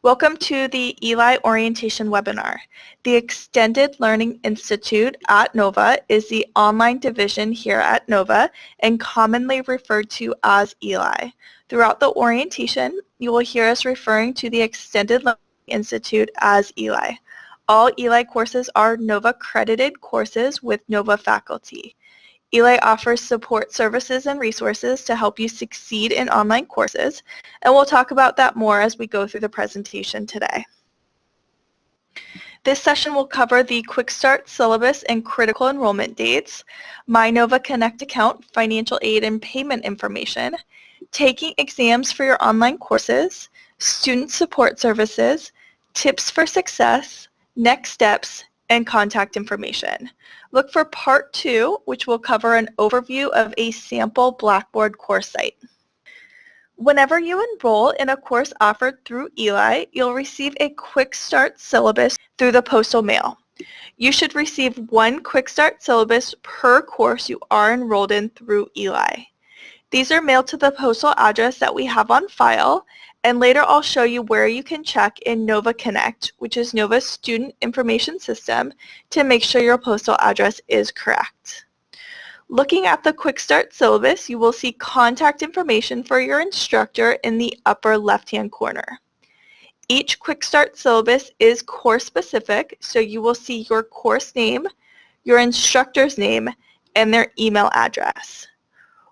Welcome to the ELI Orientation webinar. The Extended Learning Institute at NOVA is the online division here at NOVA and commonly referred to as ELI. Throughout the orientation, you will hear us referring to the Extended Learning Institute as ELI. All ELI courses are NOVA accredited courses with NOVA faculty. ELI offers support services and resources to help you succeed in online courses, and we'll talk about that more as we go through the presentation today. This session will cover the Quick Start syllabus and critical enrollment dates, My NOVA Connect account, financial aid and payment information, taking exams for your online courses, student support services, tips for success, next steps, and contact information. Look for Part 2, which will cover an overview of a sample Blackboard course site. Whenever you enroll in a course offered through ELI, you'll receive a Quick Start syllabus through the postal mail. You should receive one Quick Start syllabus per course you are enrolled in through ELI. These are mailed to the postal address that we have on file, and later I'll show you where you can check in NOVA Connect, which is NOVA's student information system, to make sure your postal address is correct. Looking at the Quick Start syllabus, you will see contact information for your instructor in the upper left-hand corner. Each Quick Start syllabus is course-specific, so you will see your course name, your instructor's name, and their email address.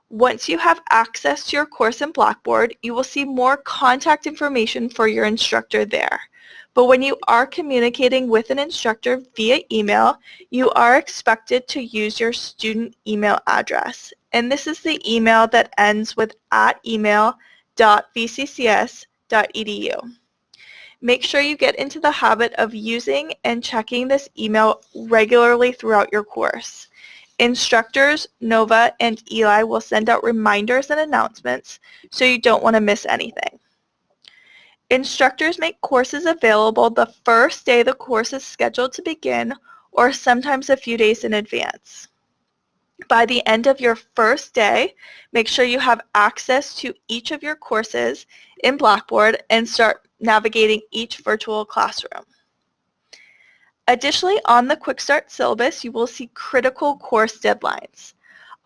Once you have access to your course in Blackboard, you will see more contact information for your instructor there. But when you are communicating with an instructor via email, you are expected to use your student email address. And this is the email that ends with @email.vccs.edu. Make sure you get into the habit of using and checking this email regularly throughout your course. Instructors, NOVA, and ELI will send out reminders and announcements, so you don't want to miss anything. Instructors make courses available the first day the course is scheduled to begin, or sometimes a few days in advance. By the end of your first day, make sure you have access to each of your courses in Blackboard and start navigating each virtual classroom. Additionally, on the Quick Start syllabus, you will see critical course deadlines.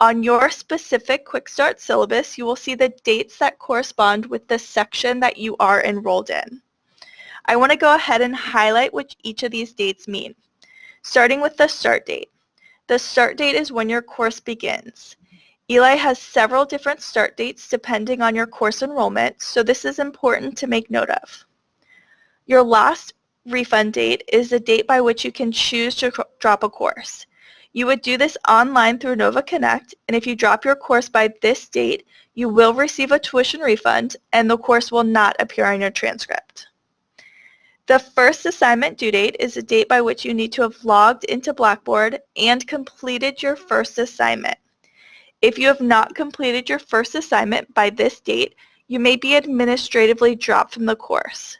On your specific Quick Start syllabus, you will see the dates that correspond with the section that you are enrolled in. I want to go ahead and highlight what each of these dates mean. Starting with the start date. The start date is when your course begins. ELI has several different start dates depending on your course enrollment, so this is important to make note of. Your last refund date is the date by which you can choose to drop a course. You would do this online through NOVA Connect, and if you drop your course by this date, you will receive a tuition refund and the course will not appear on your transcript. The first assignment due date is the date by which you need to have logged into Blackboard and completed your first assignment. If you have not completed your first assignment by this date, you may be administratively dropped from the course.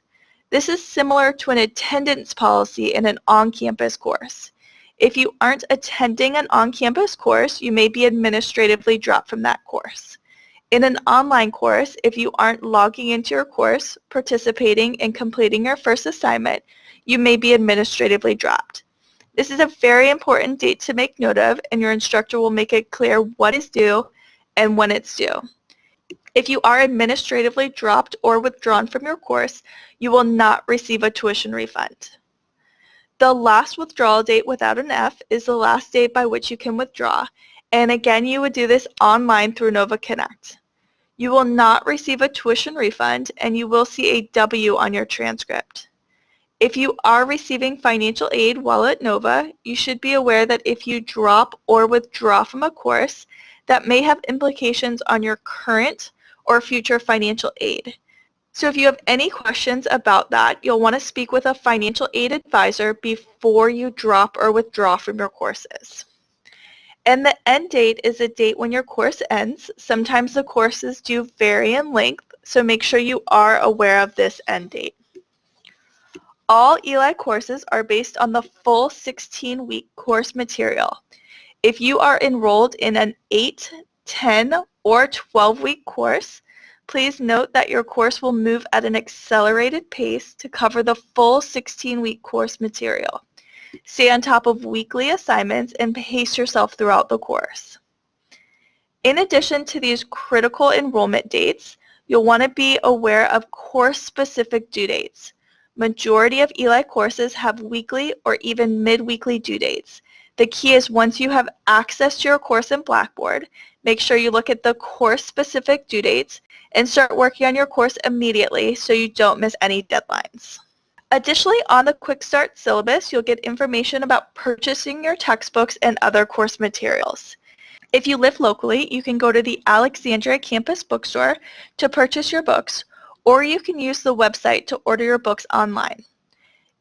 This is similar to an attendance policy in an on-campus course. If you aren't attending an on-campus course, you may be administratively dropped from that course. In an online course, if you aren't logging into your course, participating, and completing your first assignment, you may be administratively dropped. This is a very important date to make note of, and your instructor will make it clear what is due and when it's due. If you are administratively dropped or withdrawn from your course, you will not receive a tuition refund. The last withdrawal date without an F is the last date by which you can withdraw, and again you would do this online through NOVA Connect. You will not receive a tuition refund, and you will see a W on your transcript. If you are receiving financial aid while at NOVA, you should be aware that if you drop or withdraw from a course, that may have implications on your current or future financial aid. So if you have any questions about that, you'll want to speak with a financial aid advisor before you drop or withdraw from your courses. And the end date is the date when your course ends. Sometimes the courses do vary in length, so make sure you are aware of this end date. All ELI courses are based on the full 16-week course material. If you are enrolled in an 8, 10, or 12-week course, Please note that your course will move at an accelerated pace to cover the full 16-week course material. Stay on top of weekly assignments and pace yourself throughout the course. In addition to these critical enrollment dates, you'll want to be aware of course-specific due dates. Majority of ELI courses have weekly or even mid-weekly due dates. The key is once you have access to your course in Blackboard, make sure you look at the course-specific due dates and start working on your course immediately so you don't miss any deadlines. Additionally, on the Quick Start syllabus, you'll get information about purchasing your textbooks and other course materials. If you live locally, you can go to the Alexandria campus bookstore to purchase your books, or you can use the website to order your books online.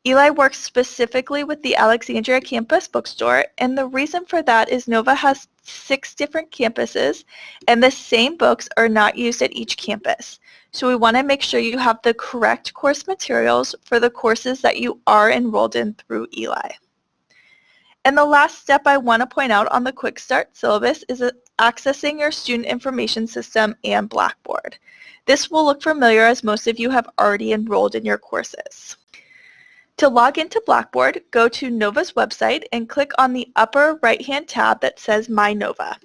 ELI works specifically with the Alexandria campus bookstore, and the reason for that is Nova has 6 different campuses, and the same books are not used at each campus. So we want to make sure you have the correct course materials for the courses that you are enrolled in through ELI. And the last step I want to point out on the Quick Start syllabus is accessing your student information system and Blackboard. This will look familiar as most of you have already enrolled in your courses. To log into Blackboard, go to Nova's website and click on the upper right-hand tab that says My Nova.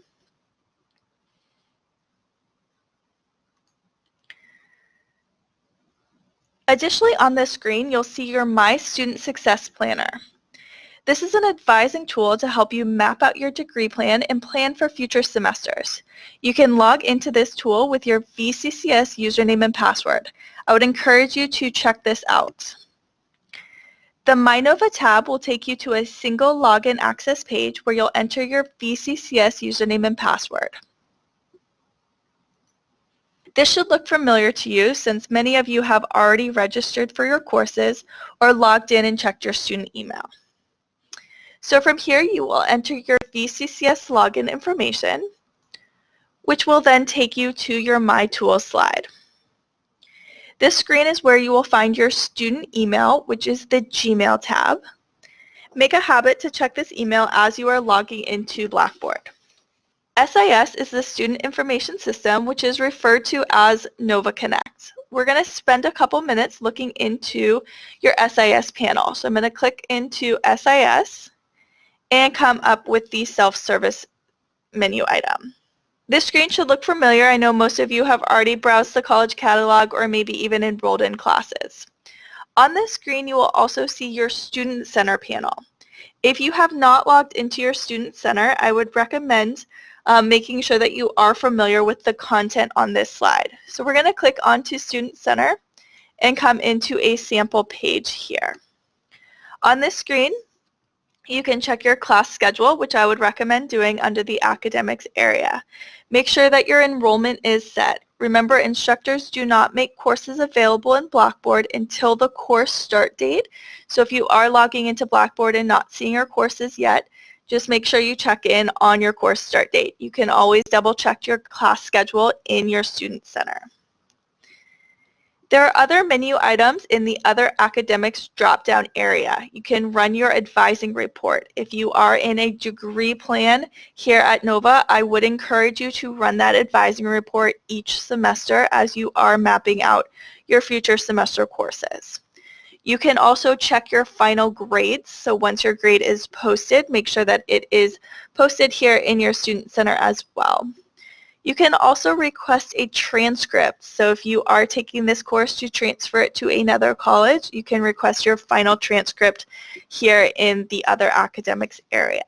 Additionally, on this screen, you'll see your My Student Success Planner. This is an advising tool to help you map out your degree plan and plan for future semesters. You can log into this tool with your VCCS username and password. I would encourage you to check this out. The MyNova tab will take you to a single login access page where you'll enter your VCCS username and password. This should look familiar to you since many of you have already registered for your courses or logged in and checked your student email. So from here you will enter your VCCS login information, which will then take you to your My Tools slide. This screen is where you will find your student email, which is the Gmail tab. Make a habit to check this email as you are logging into Blackboard. SIS is the Student Information System, which is referred to as Nova Connect. We're going to spend a couple minutes looking into your SIS panel. So I'm going to click into SIS and come up with the self-service menu item. This screen should look familiar. I know most of you have already browsed the college catalog or maybe even enrolled in classes. On this screen, you will also see your Student Center panel. If you have not logged into your Student Center, I would recommend making sure that you are familiar with the content on this slide. So we're going to click onto Student Center and come into a sample page here. On this screen, you can check your class schedule, which I would recommend doing under the academics area. Make sure that your enrollment is set. Remember, instructors do not make courses available in Blackboard until the course start date. So if you are logging into Blackboard and not seeing your courses yet, just make sure you check in on your course start date. You can always double check your class schedule in your Student Center. There are other menu items in the Other Academics drop-down area. You can run your advising report. If you are in a degree plan here at Nova, I would encourage you to run that advising report each semester as you are mapping out your future semester courses. You can also check your final grades. So once your grade is posted, make sure that it is posted here in your Student Center as well. You can also request a transcript. So if you are taking this course to transfer it to another college, you can request your final transcript here in the Other Academics area.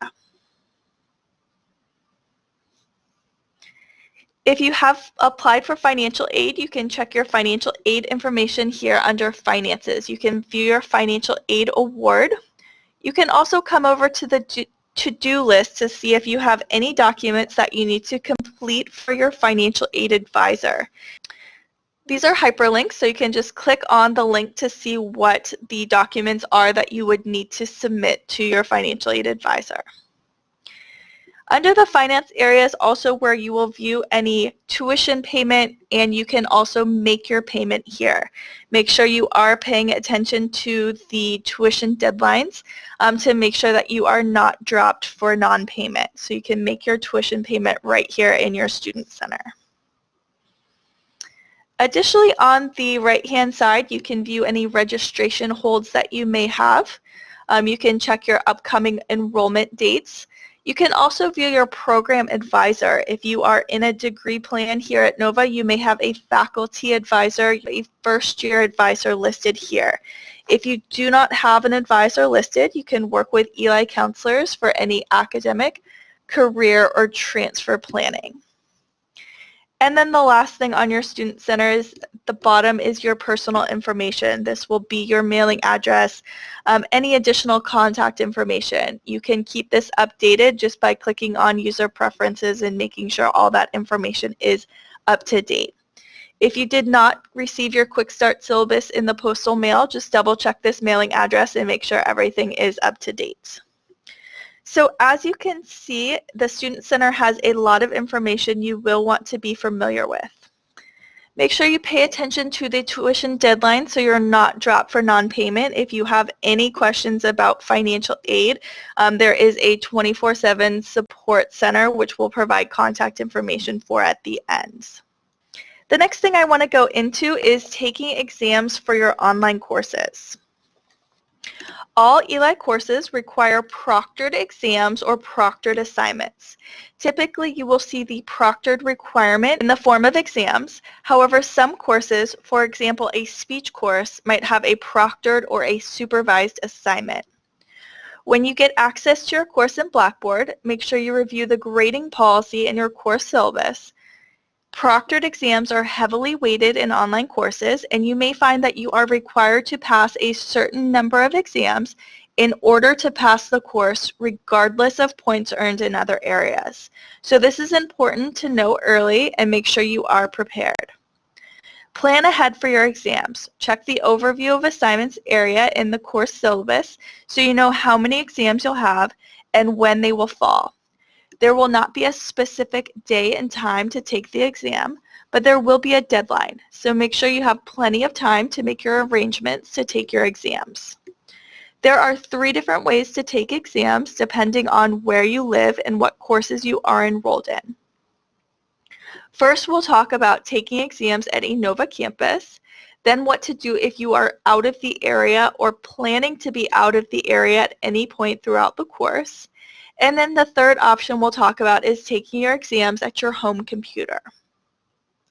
If you have applied for financial aid, you can check your financial aid information here under Finances. You can view your financial aid award. You can also come over to the to-do list to see if you have any documents that you need to complete for your financial aid advisor. These are hyperlinks, so you can just click on the link to see what the documents are that you would need to submit to your financial aid advisor. Under the finance area is also where you will view any tuition payment, and you can also make your payment here. Make sure you are paying attention to the tuition deadlines to make sure that you are not dropped for non-payment. So you can make your tuition payment right here in your Student Center. Additionally, on the right-hand side, you can view any registration holds that you may have. You can check your upcoming enrollment dates. You can also view your program advisor. If you are in a degree plan here at Nova, you may have a faculty advisor, a first-year advisor listed here. If you do not have an advisor listed, you can work with ELI counselors for any academic, career, or transfer planning. And then the last thing on your Student Center is the bottom is your personal information. This will be your mailing address, any additional contact information. You can keep this updated just by clicking on user preferences and making sure all that information is up to date. If you did not receive your Quick Start syllabus in the postal mail, just double check this mailing address and make sure everything is up to date. So as you can see, the Student Center has a lot of information you will want to be familiar with. Make sure you pay attention to the tuition deadline so you're not dropped for non-payment. If you have any questions about financial aid, there is a 24/7 support center which will provide contact information for at the end. The next thing I want to go into is taking exams for your online courses. All ELI courses require proctored exams or proctored assignments. Typically, you will see the proctored requirement in the form of exams. However, some courses, for example, a speech course, might have a proctored or a supervised assignment. When you get access to your course in Blackboard, make sure you review the grading policy in your course syllabus. Proctored exams are heavily weighted in online courses, and you may find that you are required to pass a certain number of exams in order to pass the course regardless of points earned in other areas. So this is important to know early and make sure you are prepared. Plan ahead for your exams. Check the overview of assignments area in the course syllabus so you know how many exams you'll have and when they will fall. There will not be a specific day and time to take the exam, but there will be a deadline, so make sure you have plenty of time to make your arrangements to take your exams. There are 3 different ways to take exams depending on where you live and what courses you are enrolled in. First, we'll talk about taking exams at a Nova campus, then what to do if you are out of the area or planning to be out of the area at any point throughout the course. And then the third option we'll talk about is taking your exams at your home computer.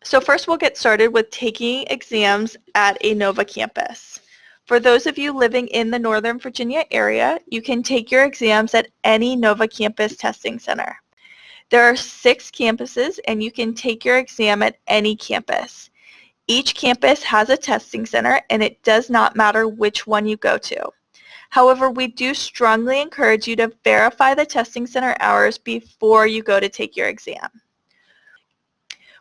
So first we'll get started with taking exams at a Nova campus. For those of you living in the Northern Virginia area, you can take your exams at any Nova campus testing center. There are 6 campuses and you can take your exam at any campus. Each campus has a testing center and it does not matter which one you go to. However, we do strongly encourage you to verify the testing center hours before you go to take your exam.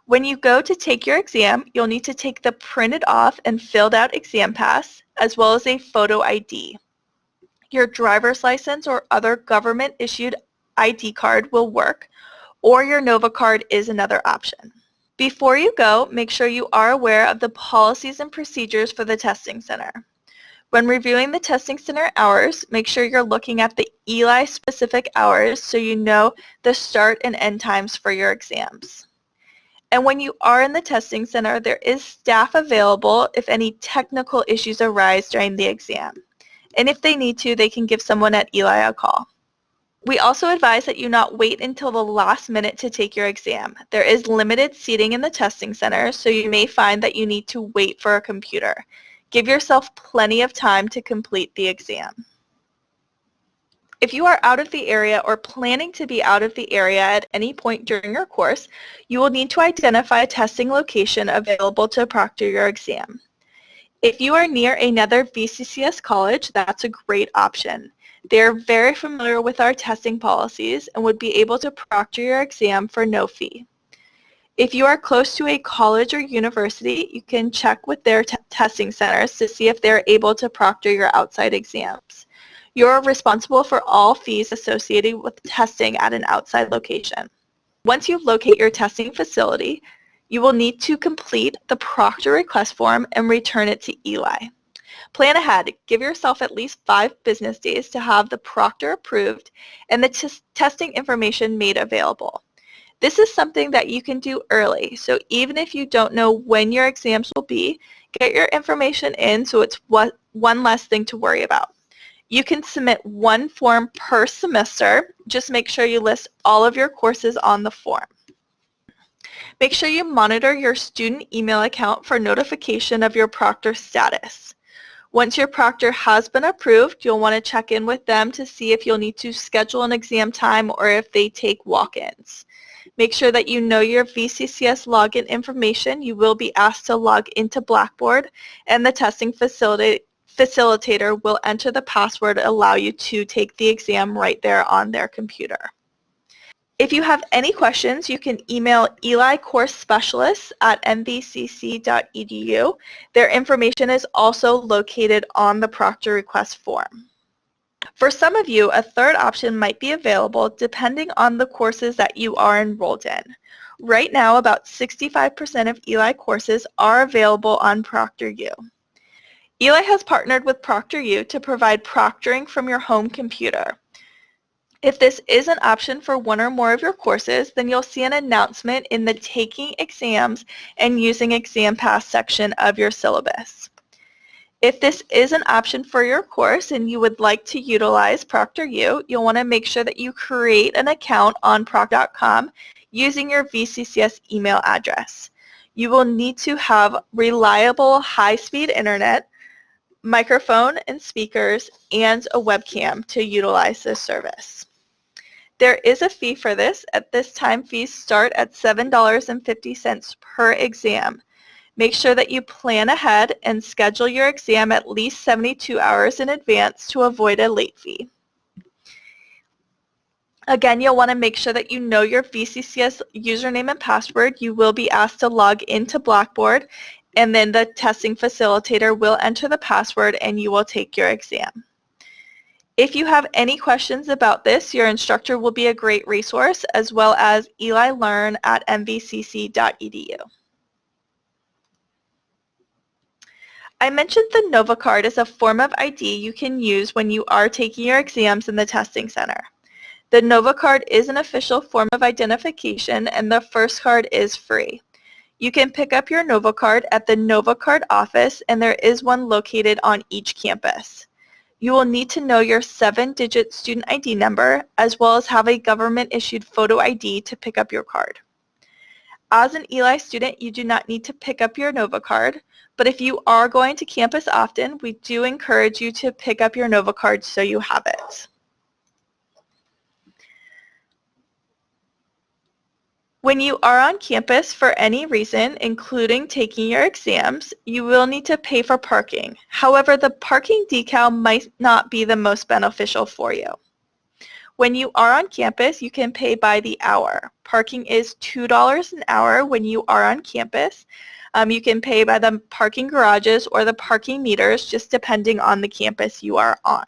When you go to take your exam, you'll need to take the printed off and filled out exam pass, as well as a photo ID. Your driver's license or other government-issued ID card will work, or your Nova card is another option. Before you go, make sure you are aware of the policies and procedures for the testing center. When reviewing the testing center hours, make sure you're looking at the ELI-specific hours so you know the start and end times for your exams. And when you are in the testing center, there is staff available if any technical issues arise during the exam. And if they need to, they can give someone at ELI a call. We also advise that you not wait until the last minute to take your exam. There is limited seating in the testing center, so you may find that you need to wait for a computer. Give yourself plenty of time to complete the exam. If you are out of the area or planning to be out of the area at any point during your course, you will need to identify a testing location available to proctor your exam. If you are near another VCCS college, that's a great option. They're very familiar with our testing policies and would be able to proctor your exam for no fee. If you are close to a college or university, you can check with their testing centers to see if they're able to proctor your outside exams. You're responsible for all fees associated with testing at an outside location. Once you locate your testing facility, you will need to complete the proctor request form and return it to ELI. Plan ahead. Give yourself at least 5 business days to have the proctor approved and the testing information made available. This is something that you can do early, so even if you don't know when your exams will be, get your information in so it's one less thing to worry about. You can submit one form per semester. Just make sure you list all of your courses on the form. Make sure you monitor your student email account for notification of your proctor status. Once your proctor has been approved, you'll want to check in with them to see if you'll need to schedule an exam time or if they take walk-ins. Make sure that you know your VCCS login information. You will be asked to log into Blackboard, and the testing facilitator will enter the password to allow you to take the exam right there on their computer. If you have any questions, you can email ELI Course Specialists at mvcc.edu. Their information is also located on the proctor request form. For some of you, a third option might be available depending on the courses that you are enrolled in. Right now, about 65% of ELI courses are available on ProctorU. ELI has partnered with ProctorU to provide proctoring from your home computer. If this is an option for one or more of your courses, then you'll see an announcement in the Taking Exams and Using Exam Pass section of your syllabus. If this is an option for your course and you would like to utilize ProctorU, you'll want to make sure that you create an account on proc.com using your VCCS email address. You will need to have reliable high-speed internet, microphone and speakers, and a webcam to utilize this service. There is a fee for this. At this time, fees start at $7.50 per exam. Make sure that you plan ahead and schedule your exam at least 72 hours in advance to avoid a late fee. Again, you'll want to make sure that you know your VCCS username and password. You will be asked to log into Blackboard, and then the testing facilitator will enter the password and you will take your exam. If you have any questions about this, your instructor will be a great resource, as well as Eli Learn at mvcc.edu. I mentioned the Nova Card is a form of ID you can use when you are taking your exams in the testing center. The Nova Card is an official form of identification, and the first card is free. You can pick up your Nova Card at the Nova Card office, and there is one located on each campus. You will need to know your 7-digit student ID number, as well as have a government-issued photo ID to pick up your card. As an ELI student, you do not need to pick up your Nova Card, but if you are going to campus often, we do encourage you to pick up your Nova Card so you have it. When you are on campus for any reason, including taking your exams, you will need to pay for parking. However, the parking decal might not be the most beneficial for you. When you are on campus, you can pay by the hour. Parking is $2 an hour when you are on campus. You can pay by the parking garages or the parking meters, just depending on the campus you are on.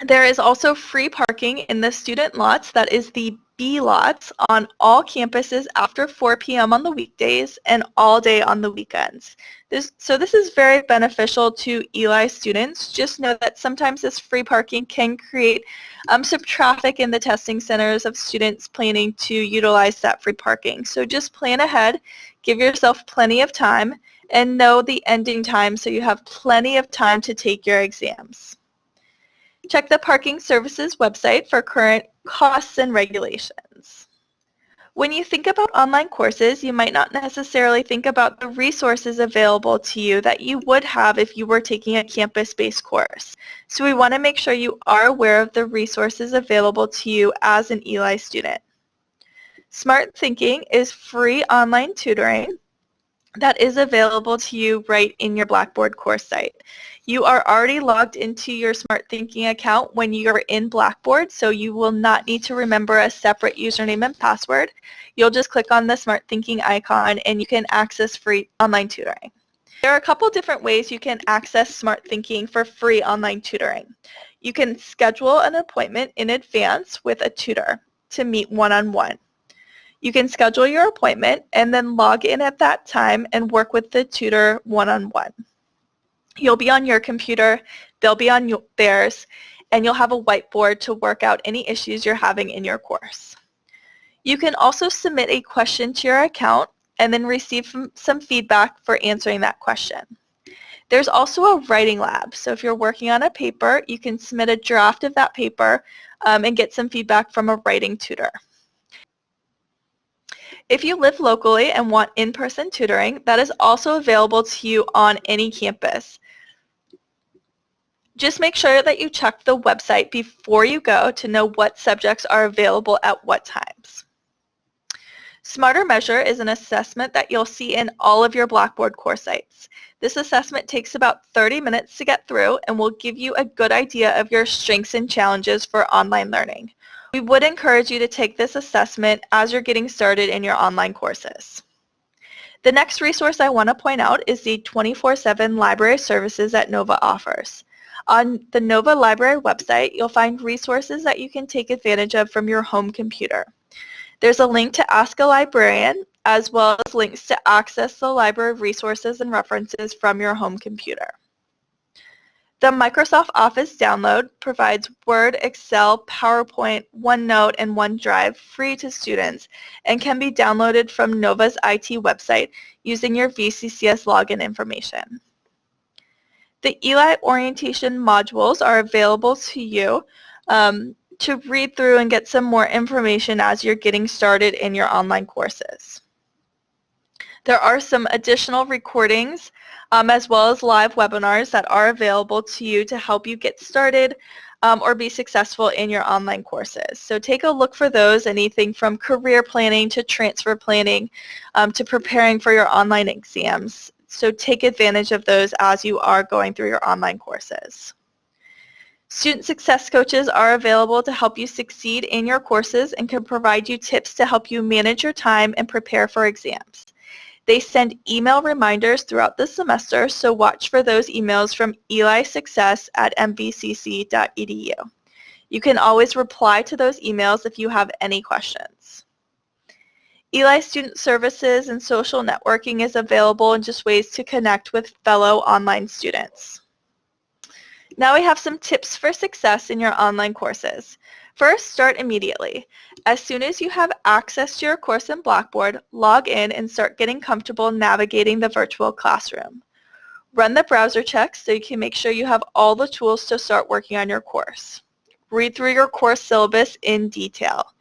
There is also free parking in the student lots, that is the B lots, on all campuses after 4 p.m. on the weekdays and all day on the weekends. So this is very beneficial to ELI students. Just know that sometimes this free parking can create some traffic in the testing centers of students planning to utilize that free parking. So just plan ahead, give yourself plenty of time, and know the ending time so you have plenty of time to take your exams. Check the Parking Services website for current costs and regulations. When you think about online courses, you might not necessarily think about the resources available to you that you would have if you were taking a campus-based course. So we want to make sure you are aware of the resources available to you as an ELI student. Smart Thinking is free online tutoring that is available to you right in your Blackboard course site. You are already logged into your Smart Thinking account when you're in Blackboard, so you will not need to remember a separate username and password. You'll just click on the Smart Thinking icon and you can access free online tutoring. There are a couple different ways you can access Smart Thinking for free online tutoring. You can schedule an appointment in advance with a tutor to meet one-on-one. You can schedule your appointment and then log in at that time and work with the tutor one-on-one. You'll be on your computer, they'll be on theirs, and you'll have a whiteboard to work out any issues you're having in your course. You can also submit a question to your account and then receive some feedback for answering that question. There's also a writing lab, so if you're working on a paper, you can submit a draft of that paper and get some feedback from a writing tutor. If you live locally and want in-person tutoring, that is also available to you on any campus. Just make sure that you check the website before you go to know what subjects are available at what times. Smarter Measure is an assessment that you'll see in all of your Blackboard course sites. This assessment takes about 30 minutes to get through and will give you a good idea of your strengths and challenges for online learning. We would encourage you to take this assessment as you're getting started in your online courses. The next resource I want to point out is the 24/7 library services that Nova offers. On the Nova Library website, you'll find resources that you can take advantage of from your home computer. There's a link to Ask a Librarian, as well as links to access the library resources and references from your home computer. The Microsoft Office download provides Word, Excel, PowerPoint, OneNote, and OneDrive free to students and can be downloaded from Nova's IT website using your VCCS login information. The ELI Orientation modules are available to you to read through and get some more information as you're getting started in your online courses. There are some additional recordings as well as live webinars that are available to you to help you get started or be successful in your online courses. So take a look for those, anything from career planning to transfer planning to preparing for your online exams. So take advantage of those as you are going through your online courses. Student success coaches are available to help you succeed in your courses and can provide you tips to help you manage your time and prepare for exams. They send email reminders throughout the semester, so watch for those emails from elisuccess@mbcc.edu. You can always reply to those emails if you have any questions. ELI Student Services and social networking is available in just ways to connect with fellow online students. Now we have some tips for success in your online courses. First, start immediately. As soon as you have access to your course in Blackboard, log in and start getting comfortable navigating the virtual classroom. Run the browser checks so you can make sure you have all the tools to start working on your course. Read through your course syllabus in detail.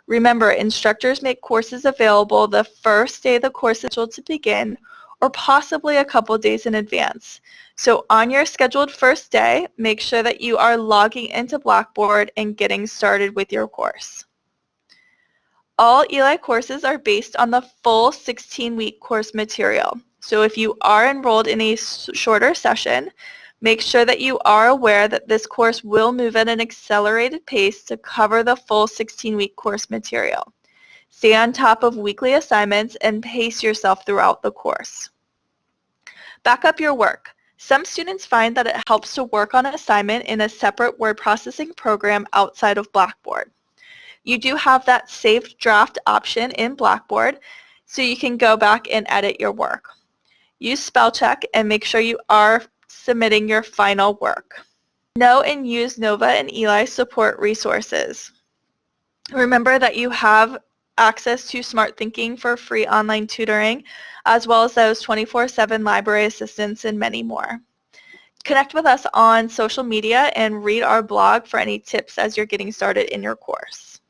Remember, instructors make courses available the first day the course is scheduled to begin or possibly a couple days in advance. So on your scheduled first day, make sure that you are logging into Blackboard and getting started with your course. All ELI courses are based on the full 16-week course material. So if you are enrolled in a shorter session, make sure that you are aware that this course will move at an accelerated pace to cover the full 16-week course material. Stay on top of weekly assignments and pace yourself throughout the course. Back up your work. Some students find that it helps to work on an assignment in a separate word processing program outside of Blackboard. You do have that saved draft option in Blackboard, so you can go back and edit your work. Use spell check and make sure you are submitting your final work. Know and use Nova and ELI support resources. Remember that you have access to Smart Thinking for free online tutoring, as well as those 24/7 library assistants and many more. Connect with us on social media and read our blog for any tips as you're getting started in your course.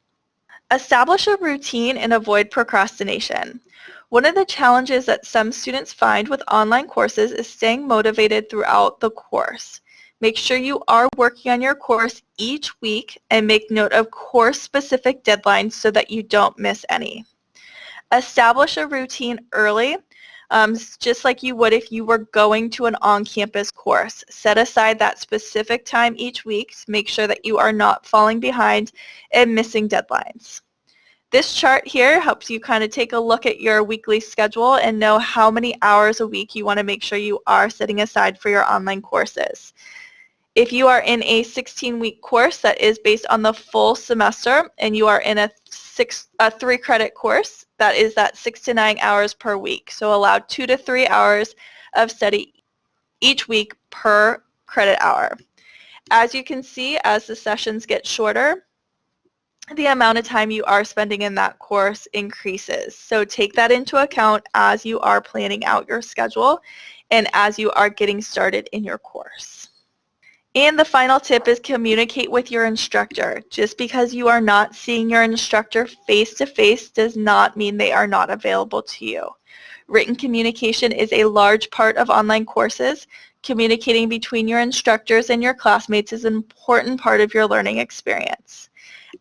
Establish a routine and avoid procrastination. One of the challenges that some students find with online courses is staying motivated throughout the course. Make sure you are working on your course each week and make note of course-specific deadlines so that you don't miss any. Establish a routine early, just like you would if you were going to an on-campus course. Set aside that specific time each week to make sure that you are not falling behind and missing deadlines. This chart here helps you kind of take a look at your weekly schedule and know how many hours a week you want to make sure you are setting aside for your online courses. If you are in a 16-week course that is based on the full semester and you are in a 3-credit course, that is that 6 to 9 hours per week. So allow 2 to 3 hours of study each week per credit hour. As you can see, as the sessions get shorter, the amount of time you are spending in that course increases. So take that into account as you are planning out your schedule and as you are getting started in your course. And the final tip is communicate with your instructor. Just because you are not seeing your instructor face-to-face does not mean they are not available to you. Written communication is a large part of online courses. Communicating between your instructors and your classmates is an important part of your learning experience.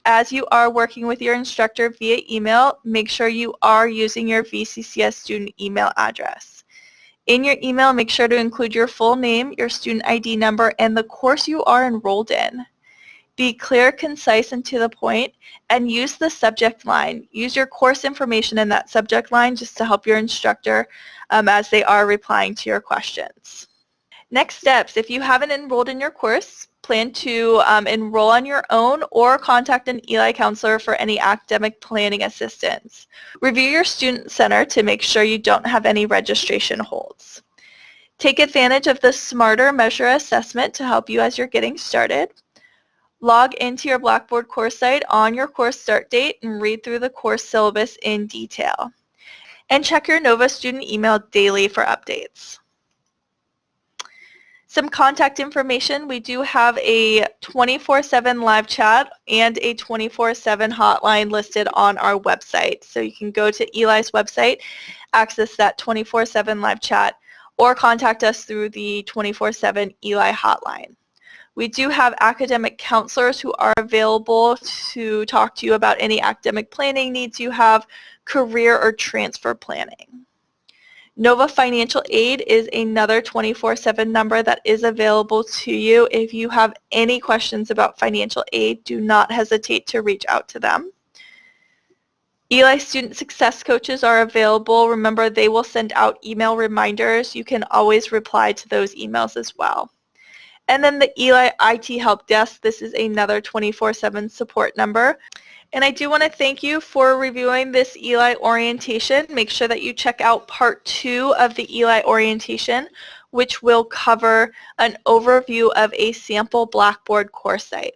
As you are working with your instructor via email, make sure you are using your VCCS student email address. In your email, make sure to include your full name, your student ID number, and the course you are enrolled in. Be clear, concise, and to the point, and use the subject line. Use your course information in that subject line just to help your instructor as they are replying to your questions. Next steps, if you haven't enrolled in your course, plan to enroll on your own or contact an ELI counselor for any academic planning assistance. Review your student center to make sure you don't have any registration holds. Take advantage of the Smarter Measure assessment to help you as you're getting started. Log into your Blackboard course site on your course start date and read through the course syllabus in detail. And check your NOVA student email daily for updates. Some contact information, we do have a 24/7 live chat and a 24/7 hotline listed on our website. So you can go to ELI's website, access that 24/7 live chat, or contact us through the 24/7 ELI hotline. We do have academic counselors who are available to talk to you about any academic planning needs you have, career or transfer planning. NOVA Financial Aid is another 24/7 number that is available to you. If you have any questions about financial aid, do not hesitate to reach out to them. ELI Student Success Coaches are available. Remember, they will send out email reminders. You can always reply to those emails as well. And then the ELI IT Help Desk, this is another 24/7 support number. And I do want to thank you for reviewing this ELI orientation. Make sure that you check out part 2 of the ELI orientation, which will cover an overview of a sample Blackboard course site.